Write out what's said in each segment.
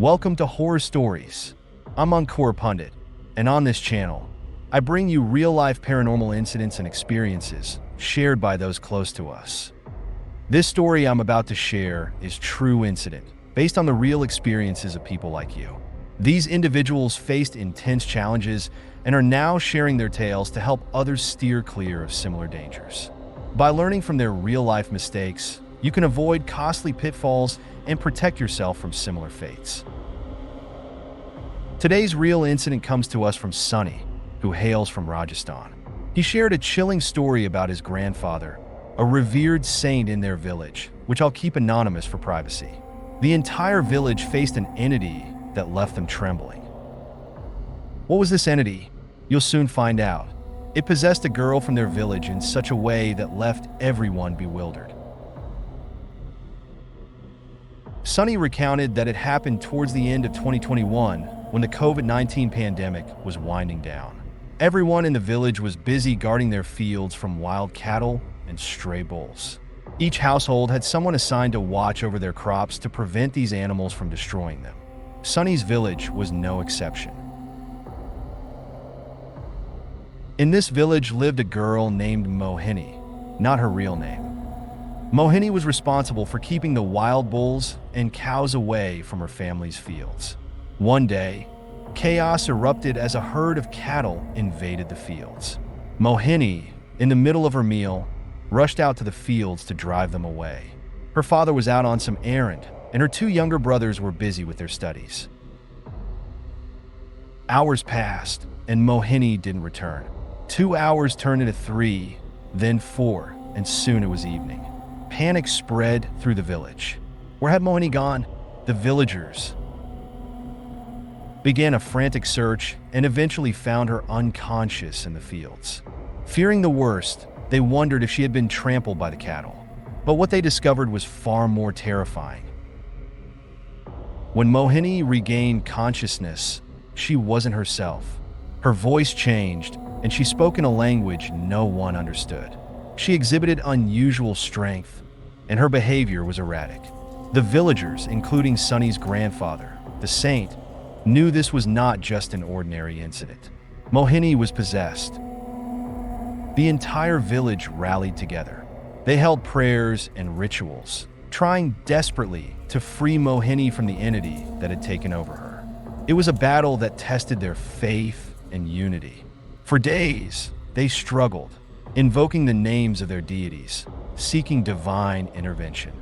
Welcome to Horror Stories. I'm Encore Pundit, and on this channel, I bring you real-life paranormal incidents and experiences shared by those close to us. This story I'm about to share is true incident, based on the real experiences of people like you. These individuals faced intense challenges and are now sharing their tales to help others steer clear of similar dangers. By learning from their real-life mistakes, you can avoid costly pitfalls and protect yourself from similar fates. Today's real incident comes to us from Sunny, who hails from Rajasthan. He shared a chilling story about his grandfather, a revered saint in their village, which I'll keep anonymous for privacy. The entire village faced an entity that left them trembling. What was this entity? You'll soon find out. It possessed a girl from their village in such a way that left everyone bewildered. Sunny recounted that it happened towards the end of 2021 when the COVID-19 pandemic was winding down. Everyone in the village was busy guarding their fields from wild cattle and stray bulls. Each household had someone assigned to watch over their crops to prevent these animals from destroying them. Sunny's village was no exception. In this village lived a girl named Mohini, not her real name. Mohini was responsible for keeping the wild bulls and cows away from her family's fields. One day, chaos erupted as a herd of cattle invaded the fields. Mohini, in the middle of her meal, rushed out to the fields to drive them away. Her father was out on some errand, and her two younger brothers were busy with their studies. Hours passed, and Mohini didn't return. 2 hours turned into 3, then 4, and soon it was evening. Panic spread through the village. Where had Mohini gone? The villagers began a frantic search and eventually found her unconscious in the fields. Fearing the worst, they wondered if she had been trampled by the cattle. But what they discovered was far more terrifying. When Mohini regained consciousness, she wasn't herself. Her voice changed, and she spoke in a language no one understood. She exhibited unusual strength, and her behavior was erratic. The villagers, including Sunny's grandfather, the saint, knew this was not just an ordinary incident. Mohini was possessed. The entire village rallied together. They held prayers and rituals, trying desperately to free Mohini from the entity that had taken over her. It was a battle that tested their faith and unity. For days, they struggled, invoking the names of their deities, seeking divine intervention.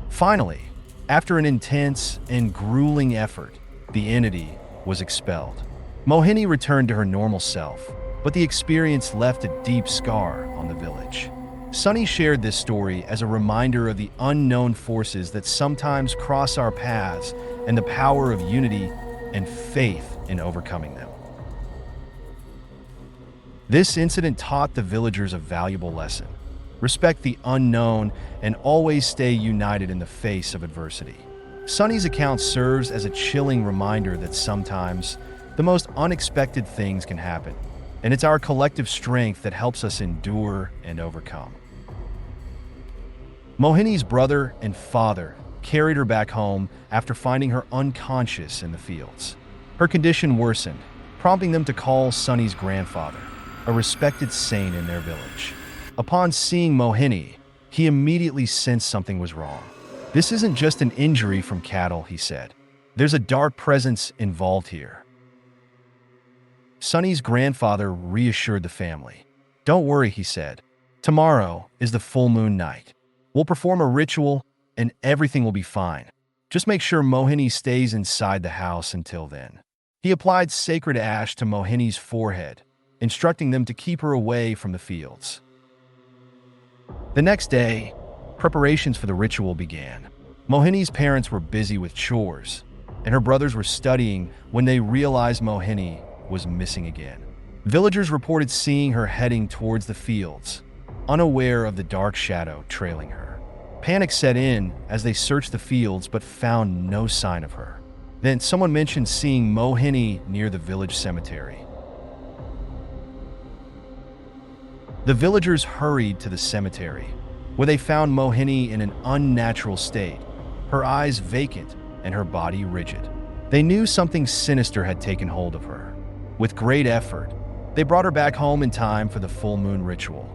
Finally, after an intense and grueling effort, the entity was expelled. Mohini returned to her normal self, but the experience left a deep scar on the village. Sunny shared this story as a reminder of the unknown forces that sometimes cross our paths and the power of unity and faith in overcoming them. This incident taught the villagers a valuable lesson. Respect the unknown and always stay united in the face of adversity. Sunny's account serves as a chilling reminder that sometimes the most unexpected things can happen, and it's our collective strength that helps us endure and overcome. Mohini's brother and father carried her back home after finding her unconscious in the fields. Her condition worsened, prompting them to call Sunny's grandfather, a respected saint in their village. Upon seeing Mohini, he immediately sensed something was wrong. "This isn't just an injury from cattle," he said. "There's a dark presence involved here." Sunny's grandfather reassured the family. "Don't worry," he said. "Tomorrow is the full moon night. We'll perform a ritual and everything will be fine. Just make sure Mohini stays inside the house until then." He applied sacred ash to Mohini's forehead, instructing them to keep her away from the fields. The next day, preparations for the ritual began. Mohini's parents were busy with chores, and her brothers were studying when they realized Mohini was missing again. Villagers reported seeing her heading towards the fields, unaware of the dark shadow trailing her. Panic set in as they searched the fields but found no sign of her. Then someone mentioned seeing Mohini near the village cemetery. The villagers hurried to the cemetery, where they found Mohini in an unnatural state, her eyes vacant and her body rigid. They knew something sinister had taken hold of her. With great effort, they brought her back home in time for the full moon ritual.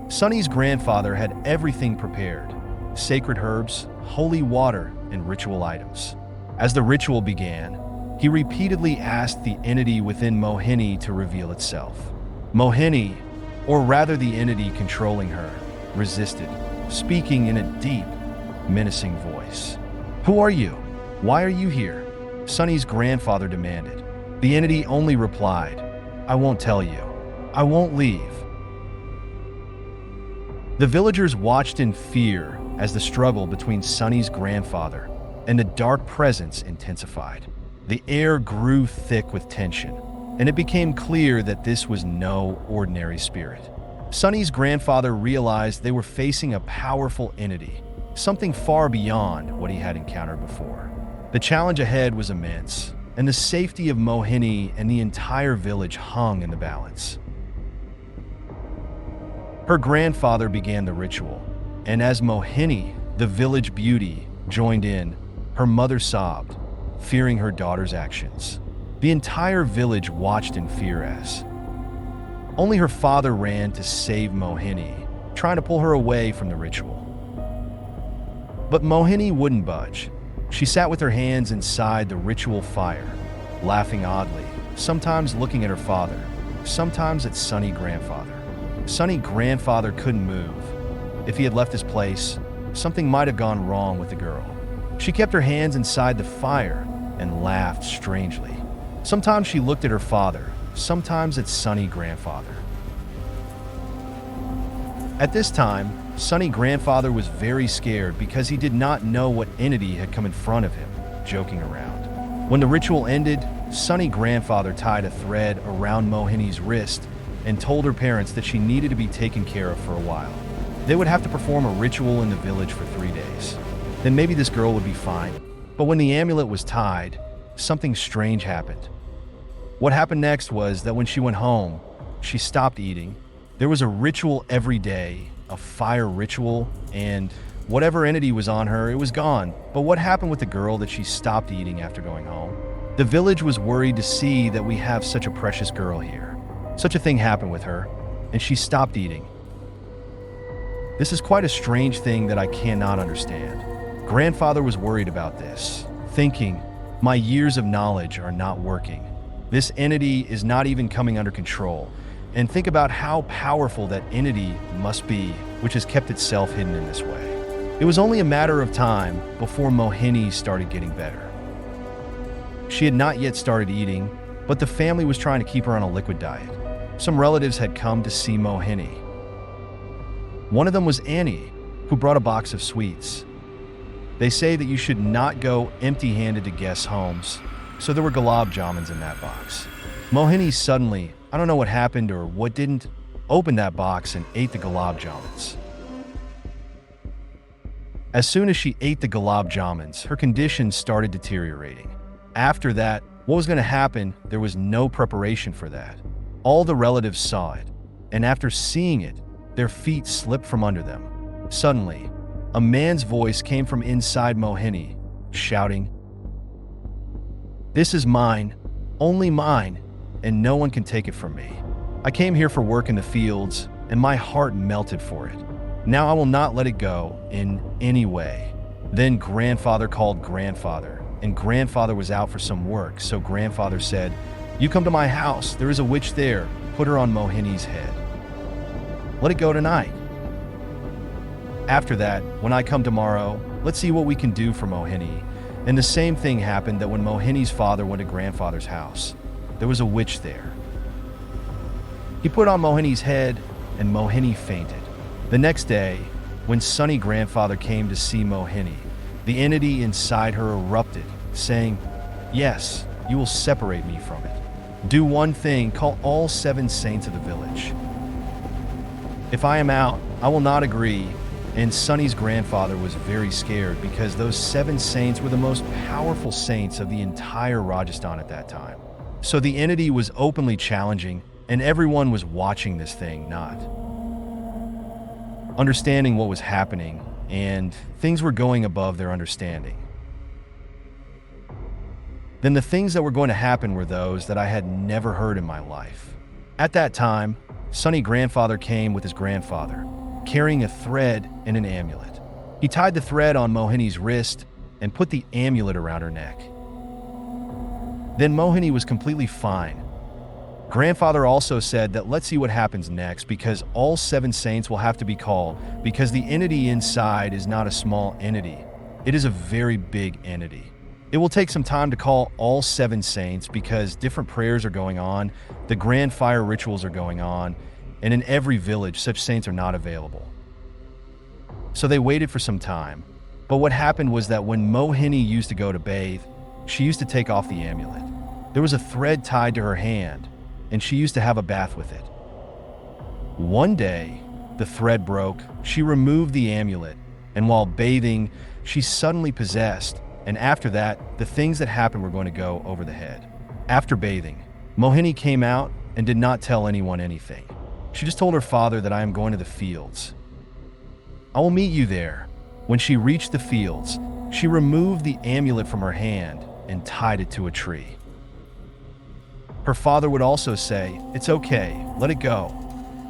Sunny's grandfather had everything prepared: sacred herbs, holy water, and ritual items. As the ritual began, he repeatedly asked the entity within Mohini to reveal itself. Mohini, or rather the entity controlling her, resisted, speaking in a deep, menacing voice. "Who are you? Why are you here?" Sunny's grandfather demanded. The entity only replied, "I won't tell you. I won't leave." The villagers watched in fear as the struggle between Sunny's grandfather and the dark presence intensified. The air grew thick with tension, and it became clear that this was no ordinary spirit. Sunny's grandfather realized they were facing a powerful entity, something far beyond what he had encountered before. The challenge ahead was immense, and the safety of Mohini and the entire village hung in the balance. Her grandfather began the ritual, and as Mohini, the village beauty, joined in, her mother sobbed, fearing her daughter's actions. The entire village watched in fear as only her father ran to save Mohini, trying to pull her away from the ritual. But Mohini wouldn't budge. She sat with her hands inside the ritual fire, laughing oddly, sometimes looking at her father, sometimes at Sunny grandfather. Sunny grandfather couldn't move. If he had left his place, something might have gone wrong with the girl. She kept her hands inside the fire and laughed strangely. Sometimes she looked at her father, sometimes at Sunny grandfather. At this time, Sunny grandfather was very scared because he did not know what entity had come in front of him, joking around. When the ritual ended, Sunny grandfather tied a thread around Mohini's wrist and told her parents that she needed to be taken care of for a while. They would have to perform a ritual in the village for 3 days. Then maybe this girl would be fine. But when the amulet was tied, something strange happened. What happened next was that when she went home, she stopped eating. There was a ritual every day, a fire ritual, and whatever entity was on her, it was gone. But what happened with the girl that she stopped eating after going home? The village was worried to see that we have such a precious girl here. Such a thing happened with her, and she stopped eating. This is quite a strange thing that I cannot understand. Grandfather was worried about this, thinking, my years of knowledge are not working. This entity is not even coming under control. And think about how powerful that entity must be, which has kept itself hidden in this way. It was only a matter of time before Mohini started getting better. She had not yet started eating, but the family was trying to keep her on a liquid diet. Some relatives had come to see Mohini. One of them was Annie, who brought a box of sweets. They say that you should not go empty-handed to guests' homes, so there were gulab jamins in that box. Mohini suddenly, I don't know what happened or what didn't, opened that box and ate the gulab jamins. As soon as she ate the gulab jamins, her condition started deteriorating. After that, what was going to happen, there was no preparation for that. All the relatives saw it, and after seeing it, their feet slipped from under them. Suddenly, a man's voice came from inside Mohini, shouting, "This is mine, only mine, and no one can take it from me. I came here for work in the fields, and my heart melted for it. Now I will not let it go in any way." Then grandfather called grandfather, and grandfather was out for some work, so grandfather said, "You come to my house, there is a witch there, put her on Mohini's head. Let it go tonight. After that, when I come tomorrow, let's see what we can do for Mohini." And the same thing happened that when Mohini's father went to grandfather's house, there was a witch there. He put on Mohini's head, and Mohini fainted. The next day, when Sunny grandfather came to see Mohini, the entity inside her erupted, saying, "Yes, you will separate me from it. Do one thing, call all 7 saints of the village. If I am out, I will not agree." And Sunny's grandfather was very scared because those 7 saints were the most powerful saints of the entire Rajasthan at that time. So the entity was openly challenging, and everyone was watching this thing, not understanding what was happening. and things were going above their understanding. Then the things that were going to happen were those that I had never heard in my life. At that time, Sonny grandfather came with his grandfather, carrying a thread and an amulet. He tied the thread on Mohini's wrist and put the amulet around her neck. Then Mohini was completely fine. Grandfather also said that let's see what happens next, because all 7 saints will have to be called, because the entity inside is not a small entity. It is a very big entity. It will take some time to call all 7 saints because different prayers are going on, the grand fire rituals are going on, and in every village such saints are not available. So they waited for some time. But what happened was that when Mohini used to go to bathe, she used to take off the amulet. There was a thread tied to her hand, and she used to have a bath with it. One day, the thread broke, she removed the amulet, and while bathing, she suddenly possessed, and after that, the things that happened were going to go over the head. After bathing, Mohini came out and did not tell anyone anything. She just told her father that I am going to the fields. I will meet you there. When she reached the fields, she removed the amulet from her hand and tied it to a tree. Her father would also say, "It's okay, let it go."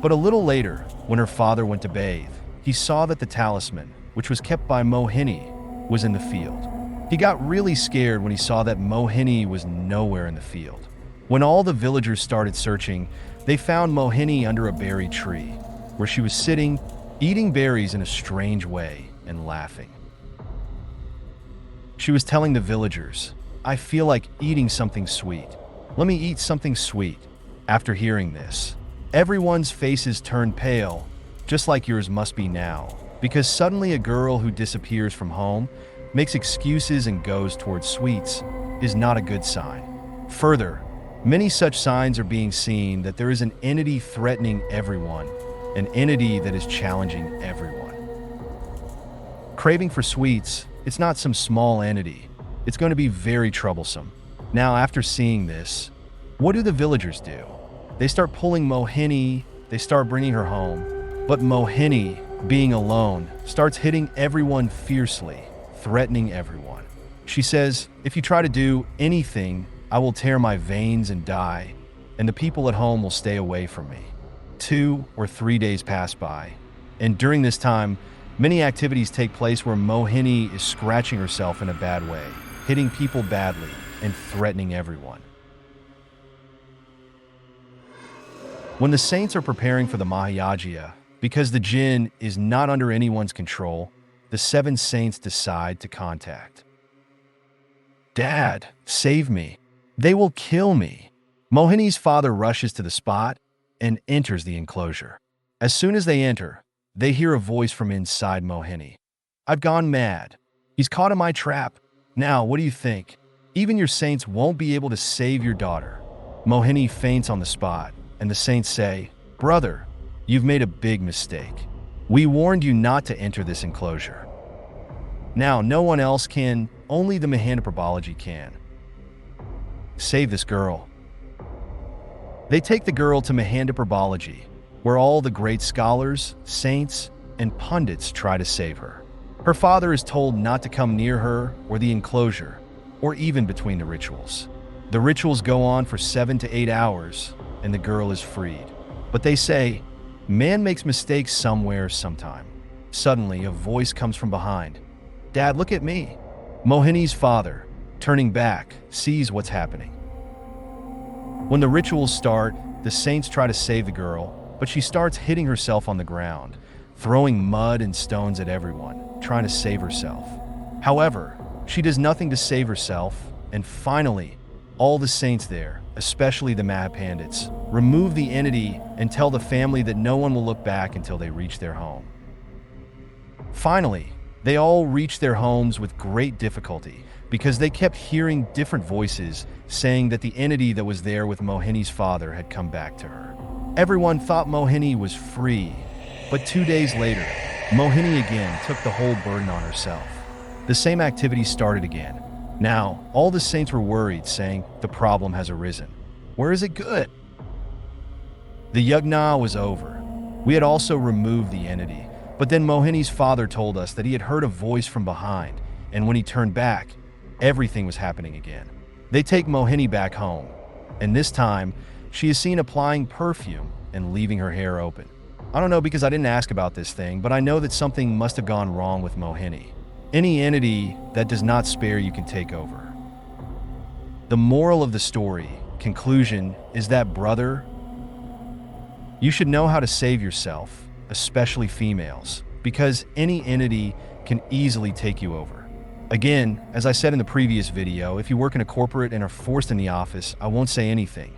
But a little later, when her father went to bathe, he saw that the talisman, which was kept by Mohini, was in the field. He got really scared when he saw that Mohini was nowhere in the field. When all the villagers started searching, they found Mohini under a berry tree, where she was sitting, eating berries in a strange way and laughing. She was telling the villagers, "I feel like eating something sweet. Let me eat something sweet." After hearing this, everyone's faces turned pale, just like yours must be now, because suddenly a girl who disappears from home, makes excuses and goes towards sweets is not a good sign. Further, many such signs are being seen that there is an entity threatening everyone, an entity that is challenging everyone. Craving for sweets, it's not some small entity. It's going to be very troublesome. Now, after seeing this, what do the villagers do? They start pulling Mohini, they start bringing her home, but Mohini, being alone, starts hitting everyone fiercely, threatening everyone. She says, "If you try to do anything, I will tear my veins and die, and the people at home will stay away from me." 2 or 3 days pass by, and during this time, many activities take place where Mohini is scratching herself in a bad way, hitting people badly, and threatening everyone. When the saints are preparing for the Mahayajia, because the jinn is not under anyone's control, the 7 saints decide to contact. "Dad, save me. They will kill me." Mohini's father rushes to the spot and enters the enclosure. As soon as they enter, they hear a voice from inside Mohini. "I've gone mad. He's caught in my trap. Now, what do you think? Even your saints won't be able to save your daughter." Mohini faints on the spot, and the saints say, "Brother, you've made a big mistake. We warned you not to enter this enclosure. Now, no one else can, only the Mohini Prabalaji can. Save this girl." They take the girl to Mohini Prabalaji, where all the great scholars, saints, and pundits try to save her. Her father is told not to come near her or the enclosure, or even between the rituals. The rituals go on for 7 to 8 hours, and the girl is freed. But they say, man makes mistakes somewhere sometime. Suddenly, a voice comes from behind. "Dad, look at me." Mohini's father, turning back, sees what's happening. When the rituals start, the saints try to save the girl, but she starts hitting herself on the ground, throwing mud and stones at everyone, trying to save herself. However, she does nothing to save herself, and finally, all the saints there, especially the Mahapandits, remove the entity and tell the family that no one will look back until they reach their home. Finally, they all reach their homes with great difficulty because they kept hearing different voices saying that the entity that was there with Mohini's father had come back to her. Everyone thought Mohini was free, but 2 days later, Mohini again took the whole burden on herself. The same activity started again. Now, all the saints were worried, saying, "The problem has arisen. Where is it good?" The yagna was over. We had also removed the entity, But then Mohini's father told us that he had heard a voice from behind, and when he turned back, everything was happening again. They take Mohini back home, and this time, she is seen applying perfume and leaving her hair open. I don't know because I didn't ask about this thing, but I know that something must have gone wrong with Mohini. Any entity that does not spare you can take over. The moral of the story, conclusion, is that, brother, you should know how to save yourself, especially females, because any entity can easily take you over. Again, as I said in the previous video, if you work in a corporate and are forced in the office, I won't say anything.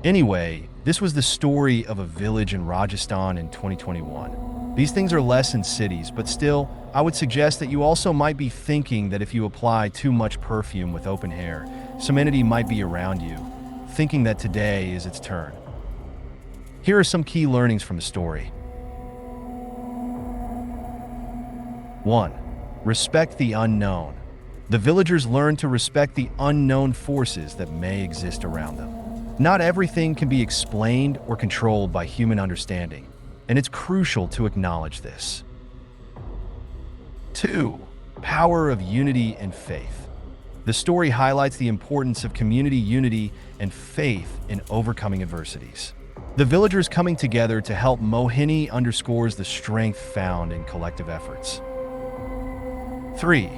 Anyway, this was the story of a village in Rajasthan in 2021. These things are less in cities, but still, I would suggest that you also might be thinking that if you apply too much perfume with open hair, some entity might be around you, thinking that today is its turn. Here are some key learnings from the story. 1. Respect the unknown. The villagers learn to respect the unknown forces that may exist around them. Not everything can be explained or controlled by human understanding, and it's crucial to acknowledge this. 2. Power of unity and faith. The story highlights the importance of community unity and faith in overcoming adversities. The villagers coming together to help Mohini underscores the strength found in collective efforts. 3.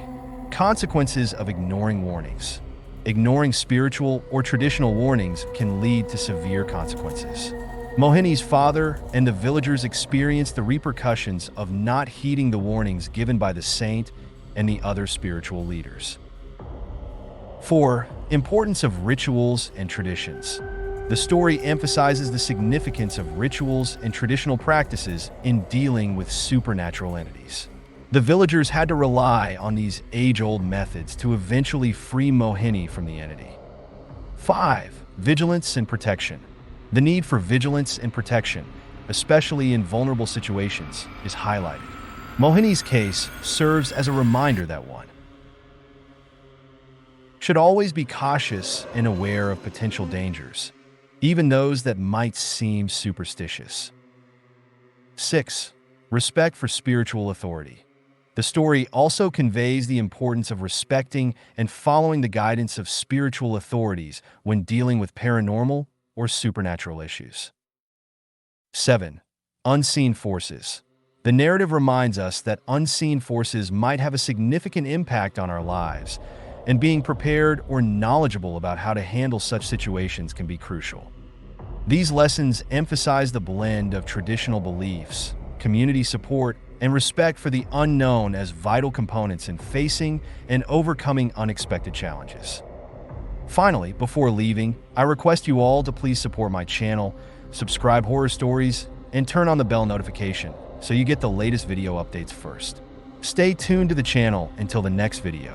Consequences of ignoring warnings. Ignoring spiritual or traditional warnings can lead to severe consequences. Mohini's father and the villagers experienced the repercussions of not heeding the warnings given by the saint and the other spiritual leaders. 4. Importance of rituals and traditions. The story emphasizes the significance of rituals and traditional practices in dealing with supernatural entities. The villagers had to rely on these age-old methods to eventually free Mohini from the entity. 5. Vigilance and protection. The need for vigilance and protection, especially in vulnerable situations, is highlighted. Mohini's case serves as a reminder that one should always be cautious and aware of potential dangers, even those that might seem superstitious. 6. Respect for spiritual authority. The story also conveys the importance of respecting and following the guidance of spiritual authorities when dealing with paranormal or supernatural issues. 7. Unseen forces. The narrative reminds us that unseen forces might have a significant impact on our lives, and being prepared or knowledgeable about how to handle such situations can be crucial. These lessons emphasize the blend of traditional beliefs, community support, and respect for the unknown as vital components in facing and overcoming unexpected challenges. Finally, before leaving, I request you all to please support my channel, subscribe Horror Stories, and turn on the bell notification so you get the latest video updates first. Stay tuned to the channel until the next video.